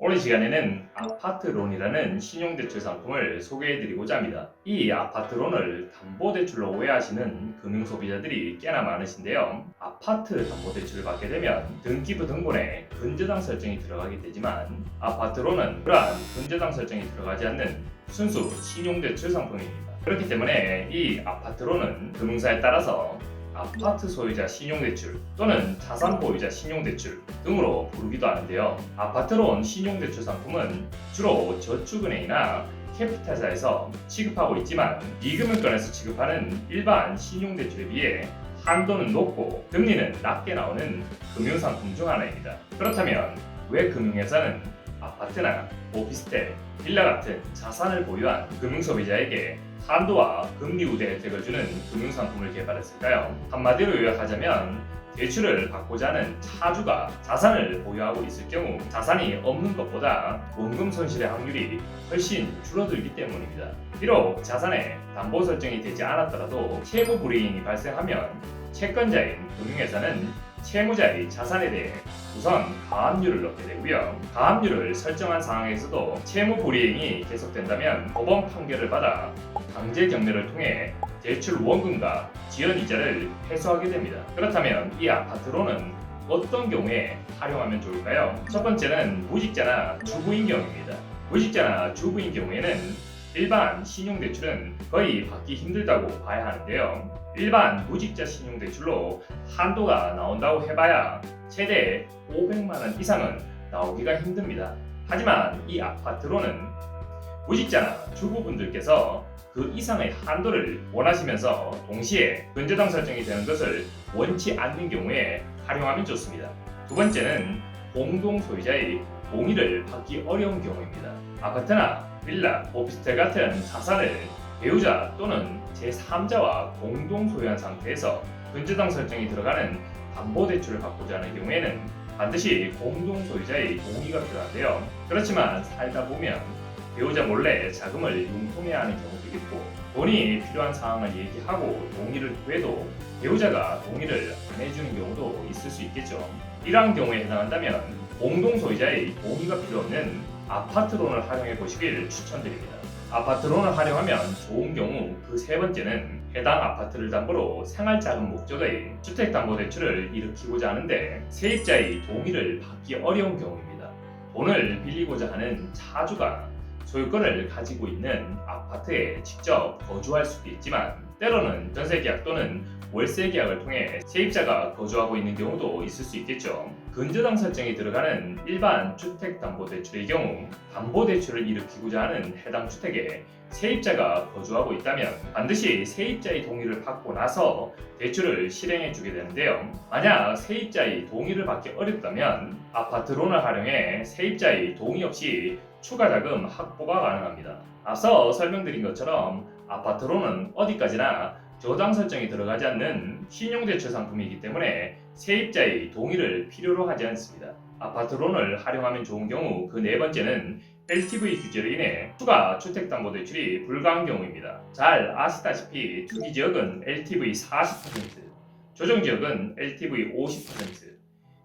오늘 시간에는 아파트론이라는 신용대출 상품을 소개해드리고자 합니다. 이 아파트론을 담보대출로 오해하시는 금융소비자들이 꽤나 많으신데요. 아파트 담보대출을 받게 되면 등기부 등본에 근저당 설정이 들어가게 되지만 아파트론은 그러한 근저당 설정이 들어가지 않는 순수 신용대출 상품입니다. 그렇기 때문에 이 아파트론은 금융사에 따라서 아파트 소유자 신용대출 또는 자산 보유자 신용대출 등으로 부르기도 하는데요. 아파트론 신용대출 상품은 주로 저축은행이나 캐피탈사에서 취급하고 있지만 비금융권에서 취급하는 일반 신용대출에 비해 한도는 높고 금리는 낮게 나오는 금융상품 중 하나입니다. 그렇다면 왜 금융회사는 아파트나 오피스텔, 빌라 같은 자산을 보유한 금융소비자에게 한도와 금리 우대 혜택을 주는 금융상품을 개발했을까요? 한마디로 요약하자면 대출을 받고자 하는 차주가 자산을 보유하고 있을 경우 자산이 없는 것보다 원금 손실의 확률이 훨씬 줄어들기 때문입니다. 비록 자산에 담보 설정이 되지 않았더라도 채무 불이행이 발생하면 채권자인 금융회사는 채무자의 자산에 대해 우선 가압류를 넣게 되고요. 가압류를 설정한 상황에서도 채무 불이행이 계속된다면 법원 판결을 받아 강제 경매를 통해 대출 원금과 지연 이자를 회수하게 됩니다. 그렇다면 이 아파트론은 어떤 경우에 활용하면 좋을까요? 첫 번째는 무직자나 주부인 경우입니다. 무직자나 주부인 경우에는 일반 신용대출은 거의 받기 힘들다고 봐야 하는데요. 일반 무직자 신용대출로 한도가 나온다고 해봐야 최대 500만원 이상은 나오기가 힘듭니다. 하지만 이 아파트론은 무직자나 주부분들께서 그 이상의 한도를 원하시면서 동시에 근저당 설정이 되는 것을 원치 않는 경우에 활용하면 좋습니다. 두 번째는 공동 소유자의 동의를 받기 어려운 경우입니다. 아파트나 빌라, 오피스텔 같은 자산을 배우자 또는 제3자와 공동 소유한 상태에서 근저당 설정이 들어가는 담보대출을 받고자 하는 경우에는 반드시 공동 소유자의 동의가 필요한데요. 그렇지만 살다 보면 배우자 몰래 자금을 융통해야 하는 경우도 있고 돈이 필요한 상황을 얘기하고 동의를 구해도 배우자가 동의를 안 해주는 경우도 있을 수 있겠죠. 이러한 경우에 해당한다면 공동 소유자의 동의가 필요 없는 아파트론을 활용해 보시길 추천드립니다. 아파트론을 활용하면 좋은 경우 그 세 번째는 해당 아파트를 담보로 생활자금 목적의 주택담보대출을 일으키고자 하는데 세입자의 동의를 받기 어려운 경우입니다. 돈을 빌리고자 하는 차주가 소유권을 가지고 있는 아파트에 직접 거주할 수도 있지만 때로는 전세계약 또는 월세계약을 통해 세입자가 거주하고 있는 경우도 있을 수 있겠죠. 근저당 설정이 들어가는 일반 주택담보대출의 경우 담보대출을 일으키고자 하는 해당 주택에 세입자가 거주하고 있다면 반드시 세입자의 동의를 받고 나서 대출을 실행해 주게 되는데요. 만약 세입자의 동의를 받기 어렵다면 아파트론을 활용해 세입자의 동의 없이 추가 자금 확보가 가능합니다. 앞서 설명드린 것처럼 아파트론은 어디까지나 저당 설정이 들어가지 않는 신용대출 상품이기 때문에 세입자의 동의를 필요로 하지 않습니다. 아파트론을 활용하면 좋은 경우 그 네 번째는 LTV 규제로 인해 추가 주택담보대출이 불가한 경우입니다. 잘 아시다시피 투기지역은 LTV 40%, 조정지역은 LTV 50%,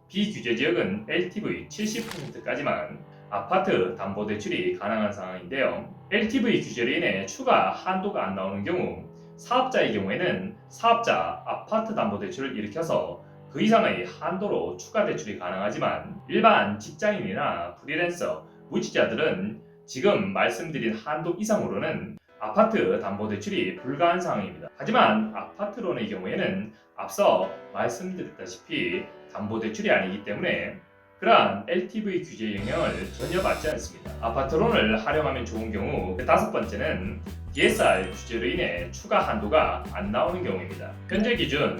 비규제지역은 LTV 70%까지만 아파트 담보대출이 가능한 상황인데요. LTV 규제로 인해 추가 한도가 안 나오는 경우 사업자의 경우에는 사업자 아파트 담보대출을 일으켜서 그 이상의 한도로 추가 대출이 가능하지만 일반 직장인이나 프리랜서, 무직자들은 지금 말씀드린 한도 이상으로는 아파트 담보대출이 불가한 상황입니다. 하지만 아파트론의 경우에는 앞서 말씀드렸다시피 담보대출이 아니기 때문에 그러한 LTV 규제 영향을 전혀 받지 않습니다. 아파트론을 활용하면 좋은 경우 그 다섯 번째는 DSR 규제로 인해 추가 한도가 안 나오는 경우입니다. 현재 기준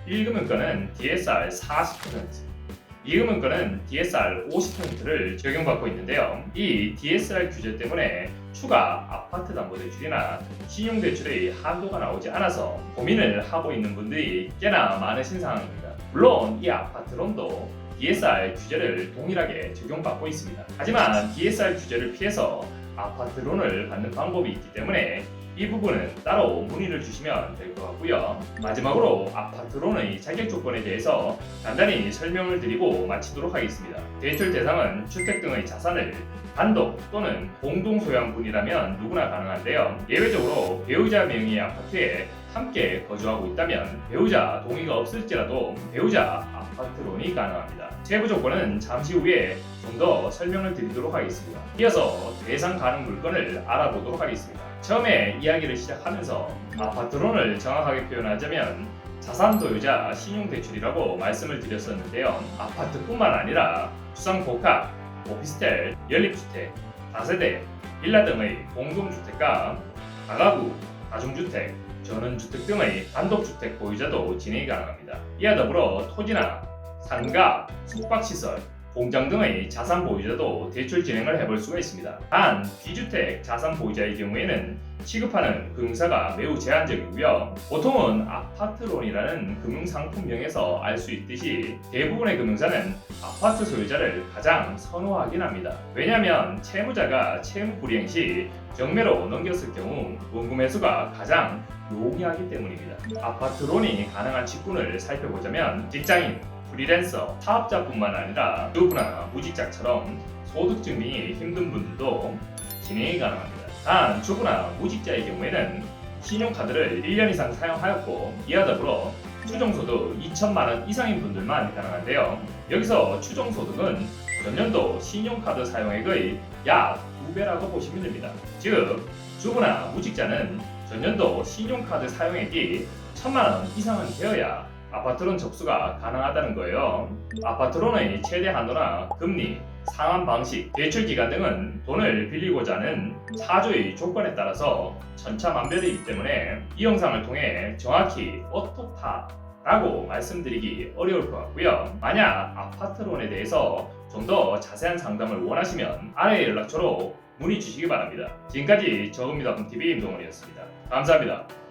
1금융권은 DSR 40%, 2금융권은 DSR 50%를 적용받고 있는데요. 이 DSR 규제 때문에 추가 아파트 담보대출이나 신용대출의 한도가 나오지 않아서 고민을 하고 있는 분들이 꽤나 많으신 상황입니다. 물론 이 아파트론도 DSR 규제를 동일하게 적용받고 있습니다. 하지만 DSR 규제를 피해서 아파트론을 받는 방법이 있기 때문에 이 부분은 따로 문의를 주시면 될 것 같고요. 알아보았고요. 마지막으로 아파트론의 자격 조건에 대해서 간단히 설명을 드리고 마치도록 하겠습니다. 대출 대상은 주택 등의 자산을 단독 또는 공동 소유한 분이라면 누구나 가능한데요. 예외적으로 배우자 명의의 아파트에 함께 거주하고 있다면 배우자 동의가 없을지라도 배우자 아파트론이 가능합니다. 세부 조건은 잠시 후에 좀 더 설명을 드리도록 하겠습니다. 이어서 대상 가능 물건을 알아보도록 하겠습니다. 처음에 이야기를 시작하면서 아파트론을 정확하게 표현하자면 자산 소유자 신용대출이라고 말씀을 드렸었는데요. 아파트뿐만 아니라 주상복합, 오피스텔, 연립주택, 다세대, 빌라 등의 공동주택과 다가구, 다중주택, 전원주택 등의 단독주택 보유자도 진행이 가능합니다. 이와 더불어 토지나 상가, 숙박시설, 공장 등의 자산 보유자도 대출 진행을 해볼 수가 있습니다. 단, 비주택 자산 보유자의 경우에는 취급하는 금융사가 매우 제한적이고요. 보통은 아파트론이라는 금융상품명에서 알 수 있듯이 대부분의 금융사는 아파트 소유자를 가장 선호하긴 합니다. 왜냐하면 채무자가 채무 불이행 시 경매로 넘겼을 경우 원금 회수가 가장 용이하기 때문입니다. 아파트론이 가능한 직군을 살펴보자면 직장인, 프리랜서, 사업자뿐만 아니라 주부나 무직자처럼 소득 증빙이 힘든 분들도 진행이 가능합니다. 단, 주부나 무직자의 경우에는 신용카드를 1년 이상 사용하였고 이와 더불어 추정소득 2천만 원 이상인 분들만 가능한데요. 여기서 추정소득은 전년도 신용카드 사용액의 약 2배라고 보시면 됩니다. 즉, 주부나 무직자는 전년도 신용카드 사용액이 1천만 원 이상은 되어야 아파트론 접수가 가능하다는 거예요. 아파트론의 최대 한도나 금리, 상환 방식, 대출 기간 등은 돈을 빌리고자 하는 사주의 조건에 따라서 천차만별이기 때문에 이 영상을 통해 정확히 어떻다라고 말씀드리기 어려울 것 같고요. 만약 아파트론에 대해서 좀 더 자세한 상담을 원하시면 아래 연락처로 문의 주시기 바랍니다. 지금까지 저금리다움TV 임동원이었습니다. 감사합니다.